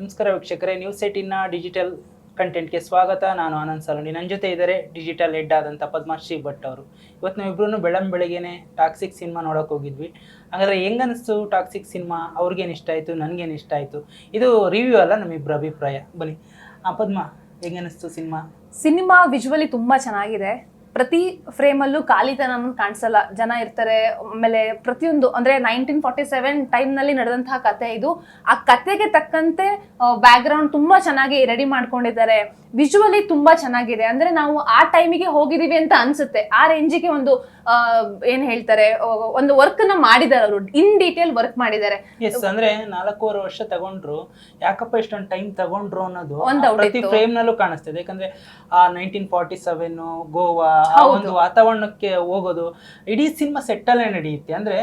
ನಮಸ್ಕಾರ ವೀಕ್ಷಕರೇ, news 18ನ digital ಕಂಟೆಂಟ್ಗೆ ಸ್ವಾಗತ. ನಾನು ಆನಂದ್ ಸಲೋನಿ. ನನ್ನ ಜೊತೆ ಇದ್ದಾರೆ ಡಿಜಿಟಲ್ ಹೆಡ್ ಆದಂಥ ಪದ್ಮಶ್ರೀ ಭಟ್ ಅವರು. ಇವತ್ತು ನಾವಿಬ್ರು ಬೆಳಗ್ಗೆನೆ ಟಾಕ್ಸಿಕ್ ಸಿನಿಮಾ ನೋಡೋಕೆ ಹೋಗಿದ್ವಿ. ಹಾಗಾದರೆ ಹೆಂಗನಿಸ್ತು ಟಾಕ್ಸಿಕ್ ಸಿನಿಮಾ? ಅವ್ರಿಗೇನು ಇಷ್ಟ ಆಯಿತು, ನನಗೇನು ಇಷ್ಟ ಆಯಿತು? ಇದು ರಿವ್ಯೂ ಅಲ್ಲ, ನಮ್ಮಿಬ್ಬರ ಅಭಿಪ್ರಾಯ. ಬನ್ನಿ ಪದ್ಮ, ಹೆಂಗನಿಸ್ತು ಸಿನಿಮಾ? ಸಿನಿಮಾ ವಿಜುವಲಿ ತುಂಬ ಚೆನ್ನಾಗಿದೆ. ಪ್ರತಿ ಫ್ರೇಮಲ್ಲೂ ಖಾಲಿತನ ಕಾಣಿಸಲ್ಲ, ಜನ ಇರ್ತಾರೆ. ಆಮೇಲೆ ಪ್ರತಿಯೊಂದು ಅಂದರೆ 1947 ಟೈಮ್ನಲ್ಲಿ ನಡೆದಂತಹ ಕತೆ ಇದು. ಆ ಕತೆಗೆ ತಕ್ಕಂತೆ ಬ್ಯಾಕ್ಗ್ರೌಂಡ್ ತುಂಬ ಚೆನ್ನಾಗಿ ರೆಡಿ ಮಾಡ್ಕೊಂಡಿದ್ದಾರೆ. ವಿಜುವಲಿ ತುಂಬ ಚೆನ್ನಾಗಿದೆ. ಅಂದರೆ ನಾವು ಆ ಟೈಮಿಗೆ ಹೋಗಿದ್ದೀವಿ ಅಂತ ಅನ್ಸುತ್ತೆ. ಆ ರೇಂಜಿಗೆ ಒಂದು ಏನು ಹೇಳ್ತಾರೆ, ಒಂದು ವರ್ಕ್ನ ಮಾಡಿದ್ದಾರೆ ಅವರು. ಇನ್ ಡೀಟೇಲ್ ವರ್ಕ್ ಮಾಡಿದ್ದಾರೆ. ಎಸ್, ಅಂದ್ರೆ 4.5 ವರ್ಷ ತಗೊಂಡ್ರು, ಯಾಕಪ್ಪ ಇಷ್ಟೊಂದು ಟೈಮ್ ತಗೊಂಡ್ರು ಅನ್ನೋದು ಒಂದು ಪ್ರತಿ ಫ್ರೇಮ್ ನಲ್ಲೂ ಕಾಣಿಸ್ತದೆ. ಯಾಕಂದ್ರೆ ಆ 1947 ಗೋವಾ ಆ ಒಂದು ವಾತಾವರಣಕ್ಕೆ ಹೋಗೋದು ಇಡೀ ಸಿನಿಮಾ ಸೆಟ್ ಅಲ್ಲೇ ನಡೆಯುತ್ತೆ. ಅಂದ್ರೆ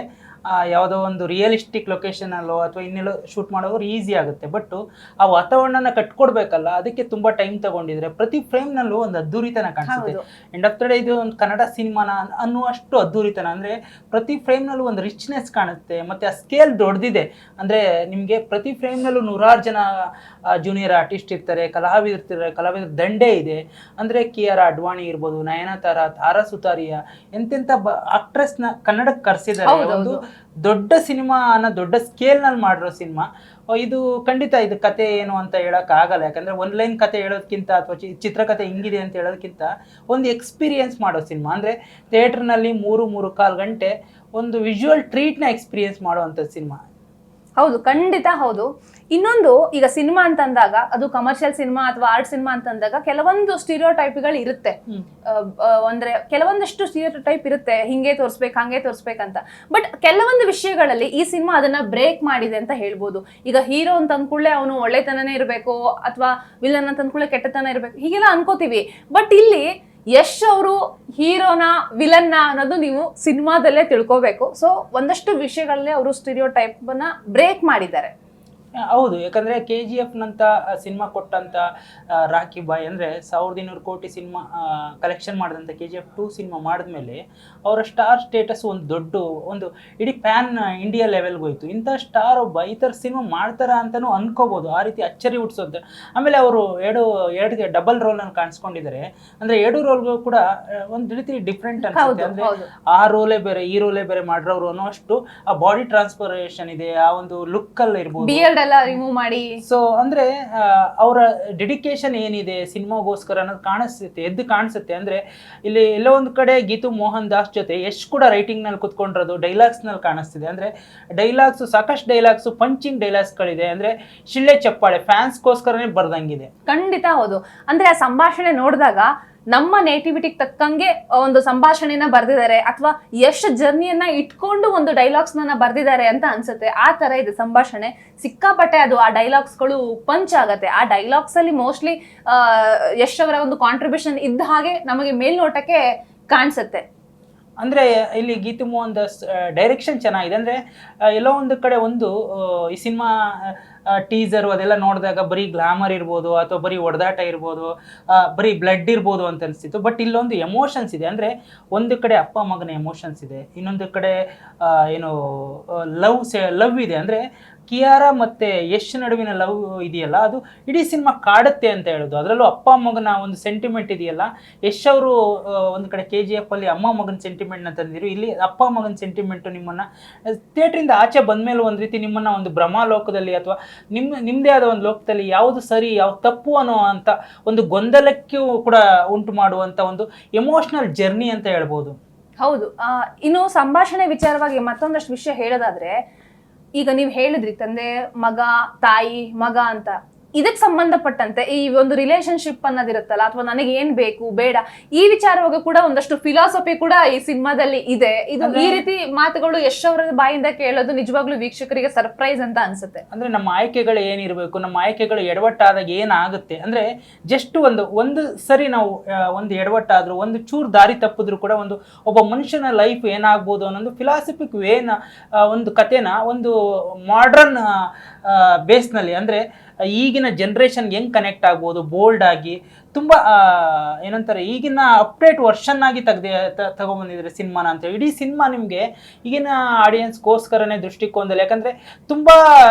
ಯಾವುದೋ ಒಂದು ರಿಯಲಿಸ್ಟಿಕ್ ಲೊಕೇಶನ್ ಅಲ್ಲೋ ಅಥವಾ ಇನ್ನೆಲ್ಲೋ ಶೂಟ್ ಮಾಡೋರು ಈಸಿ ಆಗುತ್ತೆ. ಬಟ್ ಆ ವಾತಾವರಣನ ಕಟ್ಕೊಡ್ಬೇಕಲ್ಲ, ಅದಕ್ಕೆ ತುಂಬಾ ಟೈಮ್ ತಗೊಂಡಿದ್ರೆ ಪ್ರತಿ ಫ್ರೇಮ್ ನಲ್ಲೂ ಒಂದು ಅದ್ದೂರಿತನ ಕಾಣಿಸುತ್ತೆ. ಎಂಡ್ ಆಫ್ ದ ಡೇ ಇದು ಒಂದು ಕನ್ನಡ ಸಿನಿಮಾನ ಅನ್ನುವಷ್ಟು ಅದ್ದೂರಿತನ. ಅಂದ್ರೆ ಪ್ರತಿ ಫ್ರೇಮ್ ನಲ್ಲೂ ಒಂದು ರಿಚ್ನೆಸ್ ಕಾಣುತ್ತೆ. ಮತ್ತೆ ಆ ಸ್ಕೇಲ್ ದೊಡ್ಡದಿದೆ. ಅಂದ್ರೆ ನಿಮ್ಗೆ ಪ್ರತಿ ಫ್ರೇಮ್ ನಲ್ಲೂ 100 ಜನ ಜೂನಿಯರ್ ಆರ್ಟಿಸ್ಟ್ ಇರ್ತಾರೆ, ಕಲಾವಿದರ ದಂಡೆ ಇದೆ. ಅಂದ್ರೆ ಕಿಯಾರಾ ಅಡ್ವಾಣಿ ಇರ್ಬೋದು, ನಯನತಾರ, ತಾರಾ ಸುತಾರಿಯಾ, ಎಂತೆಂಥ ಆಕ್ಟ್ರೆಸ್ ನ ಕನ್ನಡಕ್ಕೆ ಕರೆಸಿದ್ದಾರೆ. ಒಂದು ದೊಡ್ಡ ಸಿನಿಮಾ ಅನ್ನೋ ದೊಡ್ಡ ಸ್ಕೇಲ್ ನಲ್ಲಿ ಮಾಡಿರೋ ಸಿನಿಮಾ ಇದು. ಖಂಡಿತ ಇದು ಕತೆ ಏನು ಅಂತ ಹೇಳಕ್ ಆಗಲ್ಲ. ಯಾಕಂದ್ರೆ ಒಂದು ಲೈನ್ ಕತೆ ಹೇಳೋದಕ್ಕಿಂತ ಅಥವಾ ಚಿತ್ರಕಥೆ ಹಿಂಗಿದೆ ಅಂತ ಹೇಳೋದಕ್ಕಿಂತ ಒಂದು ಎಕ್ಸ್ಪೀರಿಯನ್ಸ್ ಮಾಡೋ ಸಿನಿಮಾ. ಅಂದ್ರೆ ಥಿಯೇಟರ್ನಲ್ಲಿ 3.25 ಗಂಟೆ ಒಂದು ವಿಜುವಲ್ ಟ್ರೀಟ್ನ ಎಕ್ಸ್ಪೀರಿಯನ್ಸ್ ಮಾಡುವಂಥ ಸಿನಿಮಾ. ಹೌದು, ಖಂಡಿತ ಹೌದು. ಇನ್ನೊಂದು, ಈಗ ಸಿನಿಮಾ ಅಂತಂದಾಗ ಅದು ಕಮರ್ಷಿಯಲ್ ಸಿನಿಮಾ ಅಥವಾ ಆರ್ಟ್ ಸಿನಿಮಾ ಅಂತಂದಾಗ ಕೆಲವೊಂದು ಸ್ಟೀರಿಯೋಟೈಪ್ಗಳು ಇರುತ್ತೆ. ಅಂದ್ರೆ ಕೆಲವೊಂದಷ್ಟು ಸ್ಟೀರಿಯೋಟೈಪ್ ಇರುತ್ತೆ, ಹಿಂಗೆ ತೋರಿಸ್ಬೇಕು ಹಂಗೆ ತೋರಿಸ್ಬೇಕಂತ. ಬಟ್ ಕೆಲವೊಂದು ವಿಷಯಗಳಲ್ಲಿ ಈ ಸಿನಿಮಾ ಅದನ್ನ ಬ್ರೇಕ್ ಮಾಡಿದೆ ಅಂತ ಹೇಳ್ಬೋದು. ಈಗ ಹೀರೋ ಅಂತ ಅಂದ್ಕೂಡ್ಲೆ ಅವನು ಒಳ್ಳೆತನನೇ ಇರಬೇಕು ಅಥವಾ ವಿಲನ್ ಅಂತ ಅಂದ್ಕೂಡ್ಲೆ ಕೆಟ್ಟತನ ಇರಬೇಕು, ಹೀಗೆಲ್ಲ ಅನ್ಕೋತೀವಿ. ಬಟ್ ಇಲ್ಲಿ ಯಶ್ ಅವರು ಹೀರೋನ ವಿಲನ್ನ ಅನ್ನೋದು ನೀವು ಸಿನಿಮಾದಲ್ಲೇ ತಿಳ್ಕೋಬೇಕು. ಸೊ ಒಂದಷ್ಟು ವಿಷಯಗಳಲ್ಲಿ ಅವರು ಸ್ಟೀರಿಯೋಟೈಪ್ನ ಬ್ರೇಕ್ ಮಾಡಿದ್ದಾರೆ. ಹೌದು, ಯಾಕಂದ್ರೆ KGF ನಂತ ಸಿನಿಮಾ ಕೊಟ್ಟಂತ ರಾಕಿ ಬಾಯ್ ಅಂದ್ರೆ 1200 ಕೋಟಿ ಸಿನಿಮಾ ಕಲೆಕ್ಷನ್ ಮಾಡಿದಂಥ KGF 2 ಸಿನಿಮಾ ಮಾಡಿದ್ಮೇಲೆ ಅವರ ಸ್ಟಾರ್ ಸ್ಟೇಟಸ್ ಒಂದು ಇಡೀ ಪ್ಯಾನ್ ಇಂಡಿಯಾ ಲೆವೆಲ್ಗೆ ಹೋಯ್ತು. ಇಂಥ ಸ್ಟಾರ್ ಒಬ್ಬ ಈ ಥರ ಸಿನಿಮಾ ಮಾಡ್ತಾರ ಅಂತಾನೂ ಅನ್ಕೋಬಹುದು. ಆ ರೀತಿ ಅಚ್ಚರಿ ಹುಟ್ಟಿಸೋದು. ಆಮೇಲೆ ಅವರು ಎರಡು ಡಬಲ್ ರೋಲ್ ಅನ್ನು ಕಾಣಿಸ್ಕೊಂಡಿದ್ದಾರೆ. ಅಂದ್ರೆ 2 ರೋಲ್ಗಳು ಕೂಡ ಒಂದು ರೀತಿ ಡಿಫ್ರೆಂಟ್ ಅನ್ಸುತ್ತೆ. ಅಂದ್ರೆ ಆ ರೋಲೇ ಬೇರೆ ಈ ರೋಲೇ ಬೇರೆ ಮಾಡಿರೋರು ಅನ್ನೋಷ್ಟು ಆ ಬಾಡಿ ಟ್ರಾನ್ಸ್ಫಾರ್ಮೇಷನ್ ಇದೆ, ಆ ಒಂದು ಲುಕ್ ಅಲ್ಲಿ ಇರ್ಬೋದು, ರಿಮೂವ್ ಮಾಡಿ. ಸೊ ಅಂದ್ರೆ ಅವರ ಡೆಡಿಕೇಶನ್ ಏನಿದೆ ಸಿನಿಮಾಗೋಸ್ಕರ ಅನ್ನೋದು ಎದ್ದು ಕಾಣಿಸುತ್ತೆ. ಅಂದ್ರೆ ಇಲ್ಲಿ ಎಲ್ಲೋ ಒಂದು ಕಡೆ ಗೀತು ಮೋಹನ್ ದಾಸ್ ಜೊತೆ ಯಶ್ ಕೂಡ ರೈಟಿಂಗ್ ನಲ್ಲಿ ಕುತ್ಕೊಂಡಿರೋದು ಡೈಲಾಗ್ಸ್ ನಲ್ಲಿ ಕಾಣಿಸ್ತಿದೆ. ಅಂದ್ರೆ ಡೈಲಾಗ್ಸ್ ಸಾಕಷ್ಟು ಡೈಲಾಗ್ಸ್, ಪಂಚಿಂಗ್ ಡೈಲಾಗ್ಸ್ ಗಳಿದೆ. ಅಂದ್ರೆ ಶಿಳ್ಳೆ ಚಪ್ಪಾಳೆ ಫ್ಯಾನ್ಸ್ಗೋಸ್ಕರನೇ ಬರ್ದಂಗಿದೆ. ಖಂಡಿತ ಹೌದು. ಅಂದ್ರೆ ಆ ಸಂಭಾಷಣೆ ನೋಡಿದಾಗ ನಮ್ಮ ನೇಟಿವಿಟಿಗೆ ತಕ್ಕಂಗೆ ಒಂದು ಸಂಭಾಷಣೆನ ಬರ್ದಿದ್ದಾರೆ, ಅಥವಾ ಯಶ್ ಜರ್ನಿಯನ್ನ ಇಟ್ಕೊಂಡು ಒಂದು ಡೈಲಾಗ್ಸ್ ಬರ್ದಿದ್ದಾರೆ ಅಂತ ಅನ್ಸುತ್ತೆ. ಆ ತರ ಇದೆ ಸಂಭಾಷಣೆ. ಸಿಕ್ಕಾಪಟ್ಟೆ ಅದು ಆ ಡೈಲಾಗ್ಸ್ಗಳು ಪಂಚ್ ಆಗತ್ತೆ. ಆ ಡೈಲಾಗ್ಸ್ ಅಲ್ಲಿ ಮೋಸ್ಟ್ಲಿ ಯಶ್ ಅವರ ಒಂದು ಕಾಂಟ್ರಿಬ್ಯೂಷನ್ ಇದ್ದ ಹಾಗೆ ನಮಗೆ ಮೇಲ್ನೋಟಕ್ಕೆ ಕಾಣಿಸುತ್ತೆ. ಅಂದ್ರೆ ಇಲ್ಲಿ ಗೀತು ಮೋಹನ್ ದಾಸ್ ಡೈರೆಕ್ಷನ್ ಚೆನ್ನಾಗಿದೆ. ಅಂದ್ರೆ ಎಲ್ಲೋ ಒಂದು ಕಡೆ ಈ ಸಿನಿಮಾ ಟೀಸರ್ ಅದೆಲ್ಲ ನೋಡಿದಾಗ ಬರೀ ಗ್ಲಾಮರ್ ಇರ್ಬೋದು ಅಥವಾ ಬರೀ ಹೊಡೆದಾಟ ಇರ್ಬೋದು, ಬರೀ ಬ್ಲಡ್ ಇರ್ಬೋದು ಅಂತ ಅನಿಸ್ತಿತ್ತು. ಬಟ್ ಇಲ್ಲೊಂದು ಎಮೋಷನ್ಸ್ ಇದೆ. ಅಂದರೆ ಒಂದು ಕಡೆ ಅಪ್ಪ ಮಗನ ಎಮೋಷನ್ಸ್ ಇದೆ, ಇನ್ನೊಂದು ಕಡೆ ಲವ್ ಇದೆ. ಅಂದರೆ ಕಿಯಾರಾ ಮತ್ತು ಯಶ್ ನಡುವಿನ ಲವ್ ಇದೆಯಲ್ಲ, ಅದು ಇಡೀ ಸಿನಿಮಾ ಕಾಡುತ್ತೆ ಅಂತ ಹೇಳೋದು. ಅದರಲ್ಲೂ ಅಪ್ಪ ಮಗನ ಒಂದು ಸೆಂಟಿಮೆಂಟ್ ಇದೆಯಲ್ಲ. ಯಶ್ ಅವರು ಒಂದು ಕಡೆ KGF ಅಲ್ಲಿ ಅಮ್ಮ ಮಗನ ಸೆಂಟಿಮೆಂಟ್ನ ತಂದಿರು, ಇಲ್ಲಿ ಅಪ್ಪ ಮಗನ ಸೆಂಟಿಮೆಂಟು ನಿಮ್ಮನ್ನು ಥಿಯೇಟ್ರಿಂದ ಆಚೆ ಬಂದಮೇಲೆ ಒಂದು ರೀತಿ ನಿಮ್ಮನ್ನು ಒಂದು ಭ್ರಮಾಲೋಕದಲ್ಲಿ ಅಥವಾ ನಿಮ್ಮದೇ ಆದ ಒಂದು ಲೋಕದಲ್ಲಿ ಯಾವುದು ಸರಿ ಯಾವ್ದು ತಪ್ಪು ಅನ್ನೋ ಅಂತ ಒಂದು ಗೊಂದಲಕ್ಕೂ ಕೂಡ ಉಂಟು ಮಾಡುವಂಥ ಒಂದು ಎಮೋಷ್ನಲ್ ಜರ್ನಿ ಅಂತ ಹೇಳ್ಬೋದು. ಹೌದು. ಇನ್ನು ಸಂಭಾಷಣೆ ವಿಚಾರವಾಗಿ ಮತ್ತೊಂದಷ್ಟು ವಿಷಯ ಹೇಳೋದಾದ್ರೆ, ಈಗ ನೀವು ಹೇಳಿದ್ರಿ ತಂದೆ ಮಗ ತಾಯಿ ಮಗ ಅಂತ, ಇದಕ್ಕೆ ಸಂಬಂಧಪಟ್ಟಂತೆ ಈ ಒಂದು ರಿಲೇಶನ್ಶಿಪ್ ಅನ್ನೋದಿರುತ್ತಲ್ಲ, ಅಥವಾ ನನಗೆ ಏನ್ ಬೇಕು ಬೇಡ, ಈ ವಿಚಾರವಾಗಿ ಕೂಡ ಒಂದಷ್ಟು ಫಿಲಾಸಫಿ ಕೂಡ ಈ ಸಿನಿಮಾದಲ್ಲಿ ಇದೆ. ಇದು ಈ ರೀತಿ ಮಾತುಗಳು ಯಶ್ ಅವರ ಬಾಯಿಂದ ಕೇಳೋದು ನಿಜವಾಗ್ಲೂ ವೀಕ್ಷಕರಿಗೆ ಸರ್ಪ್ರೈಸ್ ಅಂತ ಅನ್ಸುತ್ತೆ. ಅಂದ್ರೆ ನಮ್ಮ ಆಯ್ಕೆಗಳು ಏನಿರಬೇಕು, ನಮ್ಮ ಆಯ್ಕೆಗಳು ಎಡವಟ್ಟಾದಾಗ ಏನಾಗುತ್ತೆ, ಅಂದ್ರೆ ಜಸ್ಟ್ ಒಂದು ಸರಿ ನಾವು ಒಂದು ಎಡವಟ್ಟಾದ್ರೂ ಒಂದು ಚೂರು ದಾರಿ ತಪ್ಪಿದ್ರು ಕೂಡ ಒಬ್ಬ ಮನುಷ್ಯನ ಲೈಫ್ ಏನಾಗ್ಬೋದು ಅನ್ನೋದು ಫಿಲಾಸಫಿಕ್ ವೇನ ಒಂದು ಕಥೆನ ಒಂದು ಮಾಡ್ರನ್ ಬೇಸ್ನಲ್ಲಿ, ಅಂದ್ರೆ ಈಗಿನ ಜನ್ರೇಷನ್ಗೆ ಹೆಂಗೆ ಕನೆಕ್ಟ್ ಆಗ್ಬೋದು ಬೋಲ್ಡ್ ಆಗಿ ತುಂಬ ಏನಂತಾರೆ ಈಗಿನ ಅಪ್ಡೇಟ್ ವರ್ಷನ್ ಆಗಿ ತಗೊಂಬಂದಿದ್ದಾರೆ ಸಿನಿಮಾನ ಅಂತ. ಇಡೀ ಸಿನಿಮಾ ನಿಮಗೆ ಈಗಿನ ಆಡಿಯನ್ಸ್ಗೋಸ್ಕರನೇ ದೃಷ್ಟಿಕೋನದಲ್ಲಿ, ಯಾಕಂದರೆ ತುಂಬ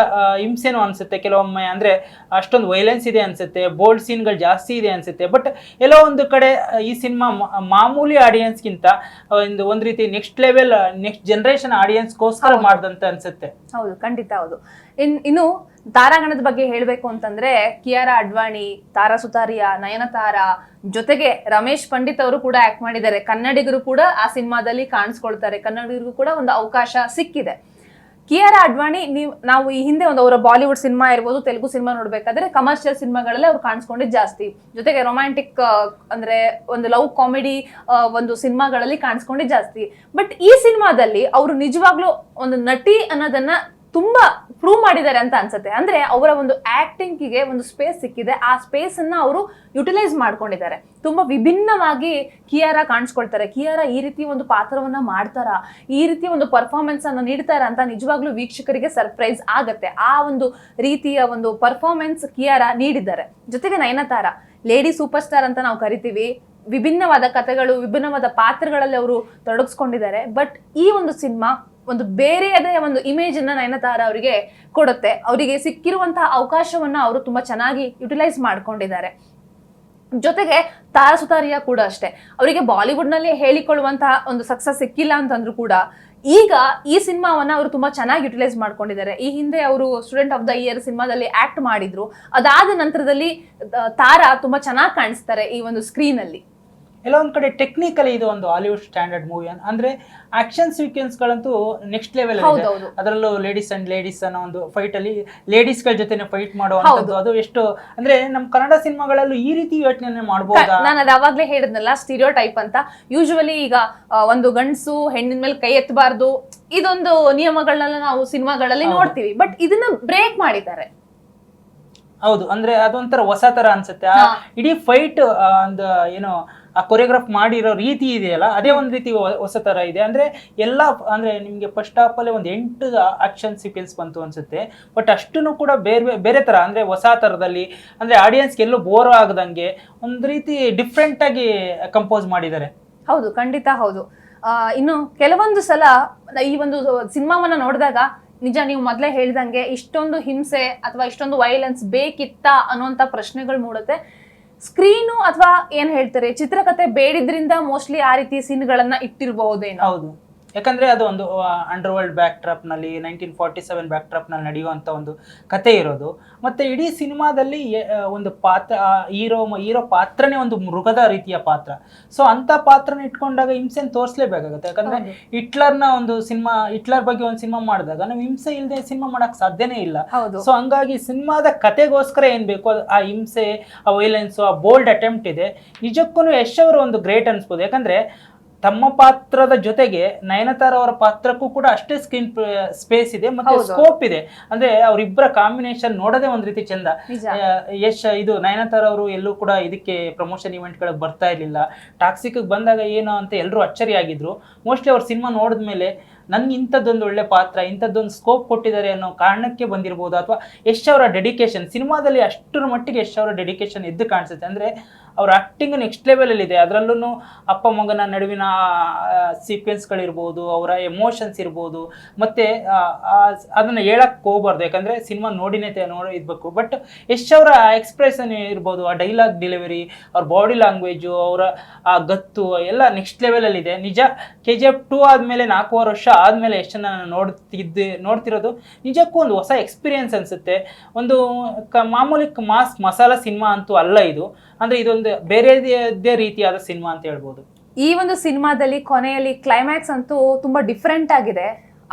ಹಿಂಸೆನೂ ಅನಿಸುತ್ತೆ ಕೆಲವೊಮ್ಮೆ, ಅಂದರೆ ಅಷ್ಟೊಂದು ವೈಲೆನ್ಸ್ ಇದೆ ಅನಿಸುತ್ತೆ, ಬೋಲ್ಡ್ ಸೀನ್ಗಳು ಜಾಸ್ತಿ ಇದೆ ಅನಿಸುತ್ತೆ. ಬಟ್ ಎಲ್ಲೋ ಒಂದು ಕಡೆ ಈ ಸಿನಿಮಾ ಮಾಮೂಲಿ ಆಡಿಯನ್ಸ್ಗಿಂತ ಒಂದು ರೀತಿ ನೆಕ್ಸ್ಟ್ ಲೆವೆಲ್ ನೆಕ್ಸ್ಟ್ ಜನರೇಷನ್ ಆಡಿಯನ್ಸ್ಗೋಸ್ಕರ ಮಾಡ್ದಂತ ಅನ್ಸುತ್ತೆ. ಹೌದು, ಖಂಡಿತ ಹೌದು. ಇನ್ನು ತಾರಾಗಣದ ಬಗ್ಗೆ ಹೇಳಬೇಕು ಅಂತಂದ್ರೆ ಕಿಯಾರಾ ಅಡ್ವಾಣಿ, ತಾರಾ ಸುತಾರಿಯಾ, ನಯನತಾರ ಜೊತೆಗೆ ರಮೇಶ್ ಪಂಡಿತ್ ಅವರು ಕೂಡ ಆಕ್ಟ್ ಮಾಡಿದ್ದಾರೆ. ಕನ್ನಡಿಗರು ಕೂಡ ಆ ಸಿನಿಮಾದಲ್ಲಿ ಕಾಣಿಸ್ಕೊಳ್ತಾರೆ, ಕನ್ನಡಿಗರಿಗೂ ಕೂಡ ಒಂದು ಅವಕಾಶ ಸಿಕ್ಕಿದೆ. ಕಿಯಾರಾ ಅಡ್ವಾಣಿ ನಾವು ಈ ಹಿಂದೆ ಅವರ ಬಾಲಿವುಡ್ ಸಿನಿಮಾ ಇರ್ಬೋದು, ತೆಲುಗು ಸಿನಿಮಾ ನೋಡ್ಬೇಕಾದ್ರೆ ಕಮರ್ಷಿಯಲ್ ಸಿನಿಮಾಗಳಲ್ಲೇ ಅವ್ರು ಕಾಣಿಸ್ಕೊಂಡಿದ್ದು ಜಾಸ್ತಿ, ಜೊತೆಗೆ ರೊಮ್ಯಾಂಟಿಕ್ ಅಂದ್ರೆ ಒಂದು ಲವ್ ಕಾಮಿಡಿ ಒಂದು ಸಿನಿಮಾಗಳಲ್ಲಿ ಕಾಣಿಸ್ಕೊಂಡಿದ್ದು ಜಾಸ್ತಿ. ಬಟ್ ಈ ಸಿನಿಮಾದಲ್ಲಿ ಅವರು ನಿಜವಾಗ್ಲೂ ಒಂದು ನಟಿ ಅನ್ನೋದನ್ನ ತುಂಬಾ ಪ್ರೂವ್ ಮಾಡಿದ್ದಾರೆ ಅಂತ ಅನ್ಸುತ್ತೆ. ಅಂದ್ರೆ ಅವರ ಒಂದು ಆಕ್ಟಿಂಗಿಗೆ ಒಂದು ಸ್ಪೇಸ್ ಸಿಕ್ಕಿದೆ, ಆ ಸ್ಪೇಸ್ ಅನ್ನ ಅವರು ಯುಟಿಲೈಸ್ ಮಾಡ್ಕೊಂಡಿದ್ದಾರೆ. ತುಂಬಾ ವಿಭಿನ್ನವಾಗಿ ಕಿಯಾರಾ ಕಾಣಿಸ್ಕೊಳ್ತಾರೆ. ಕಿಯಾರಾ ಈ ರೀತಿ ಒಂದು ಪಾತ್ರವನ್ನ ಮಾಡ್ತಾರ, ಈ ರೀತಿ ಒಂದು ಪರ್ಫಾರ್ಮೆನ್ಸ್ ಅನ್ನ ನೀಡ್ತಾರ ಅಂತ ನಿಜವಾಗ್ಲೂ ವೀಕ್ಷಕರಿಗೆ ಸರ್ಪ್ರೈಸ್ ಆಗತ್ತೆ. ಆ ಒಂದು ರೀತಿಯ ಒಂದು ಪರ್ಫಾರ್ಮೆನ್ಸ್ ಕಿಯಾರಾ ನೀಡಿದ್ದಾರೆ. ಜೊತೆಗೆ ನಯನತಾರ ಲೇಡಿ ಸೂಪರ್ ಸ್ಟಾರ್ ಅಂತ ನಾವು ಕರಿತೀವಿ. ವಿಭಿನ್ನವಾದ ಕಥೆಗಳು, ವಿಭಿನ್ನವಾದ ಪಾತ್ರಗಳಲ್ಲಿ ಅವರು ತೊಡಗಿಸ್ಕೊಂಡಿದ್ದಾರೆ. ಬಟ್ ಈ ಒಂದು ಸಿನಿಮಾ ಒಂದು ಬೇರೆಯದೇ ಒಂದು ಇಮೇಜ್ ಅನ್ನ ನಯನತಾರ ಅವರಿಗೆ ಕೊಡುತ್ತೆ. ಅವರಿಗೆ ಸಿಕ್ಕಿರುವಂತಹ ಅವಕಾಶವನ್ನ ಅವರು ತುಂಬಾ ಚೆನ್ನಾಗಿ ಯುಟಿಲೈಸ್ ಮಾಡ್ಕೊಂಡಿದ್ದಾರೆ. ಜೊತೆಗೆ ತಾರಾ ಸುತಾರಿಯಾ ಕೂಡ ಅಷ್ಟೇ, ಅವರಿಗೆ ಬಾಲಿವುಡ್ ನಲ್ಲಿ ಹೇಳಿಕೊಳ್ಳುವಂತಹ ಒಂದು ಸಕ್ಸಸ್ ಸಿಕ್ಕಿಲ್ಲ ಅಂತಂದ್ರೂ ಕೂಡ ಈಗ ಈ ಸಿನಿಮಾವನ್ನ ಅವರು ತುಂಬಾ ಚೆನ್ನಾಗಿ ಯುಟಿಲೈಸ್ ಮಾಡ್ಕೊಂಡಿದ್ದಾರೆ. ಈ ಹಿಂದೆ ಅವರು ಸ್ಟೂಡೆಂಟ್ ಆಫ್ ದ ಇಯರ್ ಸಿನಿಮಾದಲ್ಲಿ ಆಕ್ಟ್ ಮಾಡಿದ್ರು. ಅದಾದ ನಂತರದಲ್ಲಿ ತಾರಾ ತುಂಬಾ ಚೆನ್ನಾಗಿ ಕಾಣಿಸ್ತಾರೆ ಈ ಒಂದು ಸ್ಕ್ರೀನ್ ಅಲ್ಲಿ. ಎಲ್ಲ ಒಂದು ಕಡೆ ಟೆಕ್ನಿಕಲಿ ಇದು ಒಂದು ಹಾಲಿವುಡ್ ಸ್ಟ್ಯಾಂಡರ್ಡ್ ಮೂವಿ ಅಂದ್ರೆ ಆಕ್ಷನ್ ಸೀಕ್ವೆನ್ಸ್ಗಳಂತೂ ನೆಕ್ಸ್ಟ್ ಲೆವೆಲ್ ಇದೆ. ಅದರಲ್ಲೂ ಲೇಡೀಸ್ ಅಂಡ್ ಲೇಡೀಸ್ ಅನ್ನೋ ಒಂದು ಫೈಟ್ ಅಲ್ಲಿ ಲೇಡೀಸ್ ಗಳ ಜೊತೆ ಫೈಟ್ ಮಾಡುವಂತದ್ದು, ಅದು ಎಷ್ಟು ಅಂದ್ರೆ ನಮ್ಮ ಕನ್ನಡ ಸಿನಿಮಾಗಳಲ್ಲೂ ಈ ರೀತಿ ಯೋಚನೆ ಮಾಡಬಹುದಾ? ನಾನು ಅದು ಅವಾಗ್ಲೇ ಹೇಳಿದ್ನಲ್ಲ, ಸ್ಟೀರಿಯೋ ಟೈಪ್ ಅಂತ. ಯೂಶುವಲಿ ಈಗ ಒಂದು ಗಂಡಸು ಹೆಣ್ಣಿನ ಮೇಲೆ ಕೈ ಎತ್ತಬಾರ್ದು, ಇದೊಂದು ನಿಯಮಗಳನ್ನೆಲ್ಲ ನಾವು ಸಿನಿಮಾಗಳಲ್ಲಿ ನೋಡ್ತೀವಿ. ಬಟ್ ಇದನ್ನ ಬ್ರೇಕ್ ಮಾಡಿದ್ದಾರೆ. ಹೌದು, ಅಂದ್ರೆ ಅದೊಂಥರ ಹೊಸ ತರ ಅನ್ಸುತ್ತೆ. ಇಡೀ ಫೈಟ್ ಒಂದು ಏನು ಆ ಕೊರಿಯೋಗ್ರಾಫ್ ಮಾಡಿರೋ ರೀತಿ ಇದೆಯಲ್ಲ, ಅದೇ ಒಂದು ರೀತಿ ಹೊಸ ತರ ಇದೆ. ಅಂದ್ರೆ ಎಲ್ಲ ಅಂದ್ರೆ ನಿಮ್ಗೆ ಫಸ್ಟ್ ಹಾಫ್ ಅಲ್ಲಿ ಒಂದು 8 ಆಕ್ಷನ್ ಸೀಕ್ವೆನ್ಸ್ ಬಂತು ಅನ್ಸುತ್ತೆ. ಬಟ್ ಅಷ್ಟನ್ನು ಕೂಡ ಬೇರೆ ಬೇರೆ ತರ, ಅಂದ್ರೆ ಹೊಸ ತರದಲ್ಲಿ, ಅಂದ್ರೆ ಆಡಿಯನ್ಸ್ಗೆ ಎಲ್ಲೂ ಬೋರ್ ಆಗದಂಗೆ ಒಂದು ರೀತಿ ಡಿಫ್ರೆಂಟ್ ಆಗಿ ಕಂಪೋಸ್ ಮಾಡಿದ್ದಾರೆ. ಹೌದು, ಖಂಡಿತ ಹೌದು. ಇನ್ನು ಕೆಲವೊಂದು ಸಲ ಈ ಒಂದು ಸಿನಿಮಾವನ್ನ ನೋಡಿದಾಗ ನಿಜ ನೀವು ಮೊದಲೇ ಹೇಳ್ದಂಗೆ ಇಷ್ಟೊಂದು ಹಿಂಸೆ ಅಥವಾ ಇಷ್ಟೊಂದು ವೈಲೆನ್ಸ್ ಬೇಕಿತ್ತಾ ಅನ್ನೋಂಥ ಪ್ರಶ್ನೆಗಳು ಮೂಡುತ್ತೆ. ಸ್ಕ್ರೀನು ಅಥವಾ ಏನ್ ಹೇಳ್ತಾರೆ ಚಿತ್ರಕಥೆ ಬೇಡಿದ್ರಿಂದ ಮೋಸ್ಟ್ಲಿ ಆ ರೀತಿ ಸೀನ್ಗಳನ್ನ ಇಟ್ಟಿರಬಹುದೇನೋ. ಹೌದು, ಯಾಕಂದ್ರೆ ಅದು ಒಂದು ಅಂಡರ್ ವರ್ಲ್ಡ್ ಬ್ಯಾಕ್ ಟ್ರಾಪ್ ನಲ್ಲಿ 1947 ಬ್ಯಾಕ್ ಟ್ರಾಪ್ ನಲ್ಲಿ ನಡೆಯುವಂತ ಒಂದು ಕತೆ ಇರೋದು. ಮತ್ತೆ ಇಡೀ ಸಿನಿಮಾದಲ್ಲಿ ಒಂದು ಪಾತ್ರ, ಹೀರೋ ಪಾತ್ರನೇ ಒಂದು ಮೃಗದ ರೀತಿಯ ಪಾತ್ರ. ಸೊ ಅಂತ ಪಾತ್ರನ ಇಟ್ಕೊಂಡಾಗ ಹಿಂಸೆನ ತೋರಿಸಲೇಬೇಕಾಗುತ್ತೆ. ಯಾಕಂದ್ರೆ ಹಿಟ್ಲರ್ನ ಒಂದು ಸಿನಿಮಾ, ಹಿಟ್ಲರ್ ಬಗ್ಗೆ ಒಂದು ಸಿನಿಮಾ ಮಾಡಿದಾಗ ನಾವು ಹಿಂಸೆ ಇಲ್ಲದೆ ಸಿನಿಮಾ ಮಾಡಕ್ ಸಾಧ್ಯನೇ ಇಲ್ಲ. ಸೊ ಹಂಗಾಗಿ ಸಿನಿಮಾದ ಕತೆಗೋಸ್ಕರ ಏನ್ ಬೇಕು ಆ ಹಿಂಸೆ, ಆ ವೈಲೆನ್ಸ್, ಆ ಬೋಲ್ಡ್ ಅಟೆಂಪ್ಟ್ ಇದೆ. ನಿಜಕ್ಕೂ ಯಶ್ ಅವರು ಒಂದು ಗ್ರೇಟ್ ಅನ್ಸ್ಬೋದು. ಯಾಕಂದ್ರೆ ತಮ್ಮ ಪಾತ್ರದ ಜೊತೆಗೆ ನಯನತಾರ ಅವರ ಪಾತ್ರಕ್ಕೂ ಕೂಡ ಅಷ್ಟೇ ಸ್ಕ್ರೀನ್ ಸ್ಪೇಸ್ ಇದೆ ಮತ್ತೆ ಸ್ಕೋಪ್ ಇದೆ. ಅಂದ್ರೆ ಅವರಿಬ್ಬರ ಕಾಂಬಿನೇಷನ್ ನೋಡೋದೇ ಒಂದ್ ರೀತಿ ಚಂದ. ಯಶ್ ಇದು ನಯನತಾರ ಅವರು ಎಲ್ಲೂ ಕೂಡ ಇದಕ್ಕೆ ಪ್ರಮೋಷನ್ ಇವೆಂಟ್ ಗಳಿಗೆ ಬರ್ತಾ ಇರ್ಲಿಲ್ಲ. ಟಾಕ್ಸಿಕ್ ಬಂದಾಗ ಏನು ಅಂತ ಎಲ್ಲರೂ ಅಚ್ಚರಿಯಾಗಿದ್ರು. ಮೋಸ್ಟ್ಲಿ ಅವ್ರ ಸಿನಿಮಾ ನೋಡಿದ್ಮೇಲೆ ನನ್ಗೆ ಇಂಥದ್ದೊಂದು ಒಳ್ಳೆ ಪಾತ್ರ, ಇಂಥದ್ದೊಂದು ಸ್ಕೋಪ್ ಕೊಟ್ಟಿದ್ದಾರೆ ಅನ್ನೋ ಕಾರಣಕ್ಕೆ ಬಂದಿರ್ಬೋದು. ಅಥವಾ ಯಶ್ ಅವರ ಡೆಡಿಕೇಶನ್ ಸಿನಿಮಾದಲ್ಲಿ ಅಷ್ಟರ ಮಟ್ಟಿಗೆ ಯಶ್ ಅವರ ಡೆಡಿಕೇಶನ್ ಎದ್ದು ಕಾಣಿಸುತ್ತೆ. ಅಂದ್ರೆ ಅವ್ರ ಆಕ್ಟಿಂಗ್ ನೆಕ್ಸ್ಟ್ ಲೆವೆಲ್ ಇದೆ. ಅದರಲ್ಲೂ ಅಪ್ಪ ಮಗನ ನಡುವಿನ ಸೀಕ್ವೆನ್ಸ್ಗಳಿರ್ಬೋದು, ಅವರ ಎಮೋಷನ್ಸ್ ಇರ್ಬೋದು, ಮತ್ತೆ ಅದನ್ನ ಹೇಳಕ್ ಹೋಗ್ಬಾರ್ದು, ಯಾಕಂದ್ರೆ ಸಿನಿಮಾ ನೋಡಿನೇ ಇರ್ಬೇಕು. ಬಟ್ ಯಶ್ ಅವರ ಎಕ್ಸ್ಪ್ರೆಷನ್ ಇರ್ಬೋದು, ಆ ಡೈಲಾಗ್ ಡೆಲಿವರಿ, ಅವ್ರ ಬಾಡಿ ಲ್ಯಾಂಗ್ವೇಜು, ಅವರ ಆ ಗತ್ತು ಎಲ್ಲ ನೆಕ್ಸ್ಟ್ ಲೆವೆಲ್ ಅಲ್ಲಿ ಇದೆ. ನಿಜ KGF 2 ಆದ್ಮೇಲೆ 4 ವರ್ಷ ಆದ್ಮೇಲೆ ಯಶನ್ನ ನೋಡ್ತಿರೋದು ನಿಜಕ್ಕೂ ಒಂದು ಹೊಸ ಎಕ್ಸ್ಪೀರಿಯನ್ಸ್ ಅನ್ಸುತ್ತೆ. ಒಂದು ಮಾಮೂಲಿ ಮಾಸ್ ಮಸಾಲಾ ಸಿನಿಮಾ ಅಂತೂ ಅಲ್ಲ ಇದು. ಅಂದ್ರೆ ಇದೊಂದು ಬೇರೆದೇ ರೀತಿಯಾದ ಸಿನಿಮಾ ಅಂತ ಹೇಳ್ಬೋದು. ಈ ಒಂದು ಸಿನಿಮಾದಲ್ಲಿ ಕೊನೆಯಲ್ಲಿ ಕ್ಲೈಮ್ಯಾಕ್ಸ್ ಅಂತೂ ತುಂಬಾ ಡಿಫ್ರೆಂಟ್ ಆಗಿದೆ.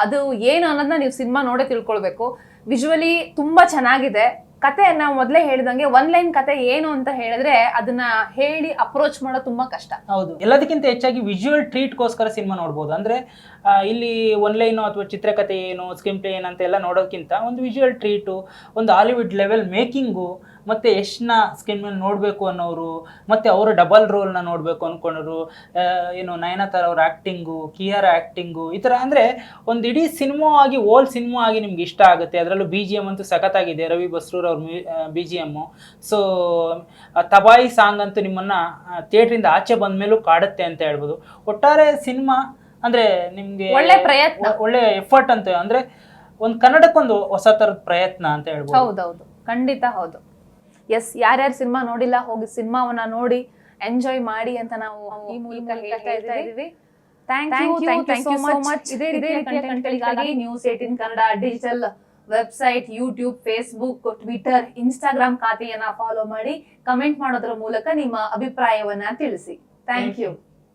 ಅದು ಏನು ಅನ್ನೋದನ್ನ ನೀವು ಸಿನಿಮಾ ನೋಡೇ ತಿಳ್ಕೊಳ್ಬೇಕು. ವಿಜುವಲಿ ತುಂಬಾ ಚೆನ್ನಾಗಿದೆ. ಕತೆ ನಾವು ಮೊದಲೇ ಹೇಳಿದಂಗೆ ಒನ್ ಲೈನ್ ಕತೆ ಏನು ಅಂತ ಹೇಳಿದ್ರೆ ಅದನ್ನ ಹೇಳಿ ಅಪ್ರೋಚ್ ಮಾಡೋದು ತುಂಬಾ ಕಷ್ಟ. ಹೌದು, ಎಲ್ಲದಕ್ಕಿಂತ ಹೆಚ್ಚಾಗಿ ವಿಜುವಲ್ ಟ್ರೀಟ್ಗೋಸ್ಕರ ಸಿನಿಮಾ ನೋಡ್ಬೋದು. ಅಂದ್ರೆ ಇಲ್ಲಿ ಒನ್ ಲೈನು ಅಥವಾ ಚಿತ್ರಕಥೆ ಏನು, ಸ್ಕ್ರೀನ್ ಪ್ಲೇ ಏನಂತ ಎಲ್ಲ ನೋಡೋದಕ್ಕಿಂತ ಒಂದು ವಿಜುವಲ್ ಟ್ರೀಟು, ಒಂದು ಹಾಲಿವುಡ್ ಲೆವೆಲ್ ಮೇಕಿಂಗು, ಮತ್ತು ಯಶ್ನ ಸ್ಕ್ರೀನ್ ಮೇಲೆ ನೋಡಬೇಕು ಅನ್ನೋರು, ಮತ್ತು ಅವರ ಡಬಲ್ ರೋಲ್ನ ನೋಡಬೇಕು ಅಂದ್ಕೊಂಡರು, ಏನು ನಯನತಾರ ಅವ್ರ ಆ್ಯಕ್ಟಿಂಗು, ಕಿಯಾರ ಆ್ಯಕ್ಟಿಂಗು, ಈ ಥರ ಅಂದರೆ ಒಂದು ಇಡೀ ಸಿನಿಮಾ ಆಗಿ ಓಲ್ ಸಿನಿಮಾ ಆಗಿ ನಿಮ್ಗೆ ಇಷ್ಟ ಆಗುತ್ತೆ. ಅದರಲ್ಲೂ ಬಿ ಜಿ ಎಮ್ ಅಂತೂ ಸಖತ್ತಾಗಿದೆ, ರವಿ ಬಸ್ರೂರ್ ಅವ್ರ ಬಿ ಜಿ ಎಮ್ಮು. ಸೊ ತಬಾಯಿ ಸಾಂಗ್ ಅಂತೂ ನಿಮ್ಮನ್ನು ಥಿಯೇಟ್ರಿಂದ ಆಚೆ ಬಂದ ಮೇಲೂ ಕಾಡುತ್ತೆ ಅಂತ ಹೇಳ್ಬೋದು. ಒಟ್ಟಾರೆ ಸಿನಿಮಾ ಅಂದರೆ ನಿಮಗೆ ಒಳ್ಳೆ ಪ್ರಯತ್ನ, ಒಳ್ಳೆ ಎಫರ್ಟ್ ಅಂತ, ಅಂದರೆ ಒಂದು ಕನ್ನಡಕ್ಕೊಂದು ಹೊಸ ಥರದ ಪ್ರಯತ್ನ ಅಂತ ಹೇಳ್ಬೋದು. ಹೌದೌದು, ಖಂಡಿತ ಹೌದು. ಎಸ್, ಯಾರ್ಯಾರು ಸಿನಿಮಾ ನೋಡಿಲ್ಲ ಹೋಗಿ ಸಿನಿಮಾವನ್ನ ನೋಡಿ ಎಂಜಾಯ್ ಮಾಡಿ ಅಂತ ನಾವು ಈ ಮೂಲಕ ಹೇಳ್ತಾ ಇದೀವಿ. Thank you so much. ಇದೇ ರೀತಿಯ ಕಂಟೆಂಟ್ಗಳಿಗಾಗಿ News18 Kannada digital website, YouTube, Facebook, Twitter, Instagram ಖಾತೆಯನ್ನ ಫಾಲೋ ಮಾಡಿ, ಕಮೆಂಟ್ ಮಾಡೋದ್ರ ಮೂಲಕ ನಿಮ್ಮ ಅಭಿಪ್ರಾಯವನ್ನ ತಿಳಿಸಿ. Thank you.